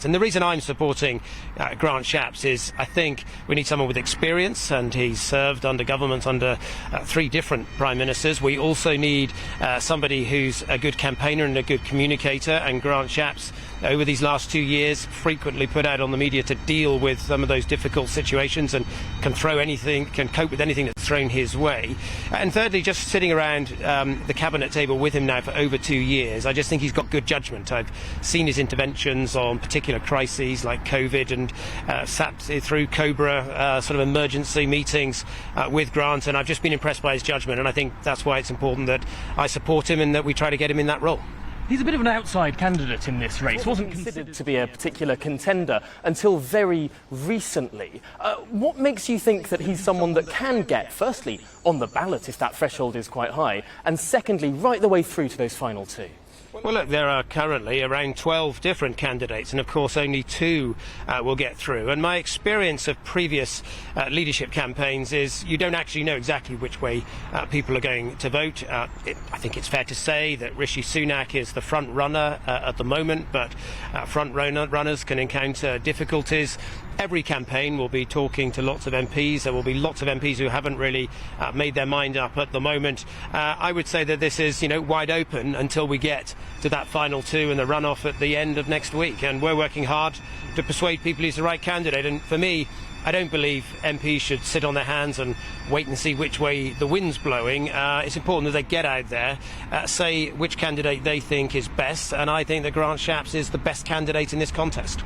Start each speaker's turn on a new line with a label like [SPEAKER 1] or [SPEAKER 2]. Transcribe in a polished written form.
[SPEAKER 1] And the reason I'm supporting Grant Shapps is I think we need someone with experience, and he's served under government under 3 different prime ministers. We also need somebody who's a good campaigner and a good communicator, and Grant Shapps over these last 2 years frequently put out on the media to deal with some of those difficult situations and can cope with anything that's thrown his way. And thirdly, just sitting around the cabinet table with him now for over 2 years, I just think he's got good judgment. I've seen his interventions on particular crises like COVID, and sat through Cobra sort of emergency meetings with Grant, and I've just been impressed by his judgment, and I think that's why it's important that I support him and that we try to get him in that role.
[SPEAKER 2] He's a bit of an outside candidate in this race. Wasn't considered to be a particular contender until very recently. What makes you think that he's someone that can get, firstly, on the ballot if that threshold is quite high, and secondly, right the way through to those final 2?
[SPEAKER 1] Well, look, there are currently around 12 different candidates, and of course only 2 will get through. And my experience of previous leadership campaigns is you don't actually know exactly which way people are going to vote. I think it's fair to say that Rishi Sunak is the front runner at the moment, but front runners can encounter difficulties. Every campaign will be talking to lots of MPs. There will be lots of MPs who haven't really made their mind up at the moment. I would say that this is, wide open until we get to that final 2 and the runoff at the end of next week. And we're working hard to persuade people he's the right candidate. And for me, I don't believe MPs should sit on their hands and wait and see which way the wind's blowing. It's important that they get out there, say which candidate they think is best. And I think that Grant Shapps is the best candidate in this contest.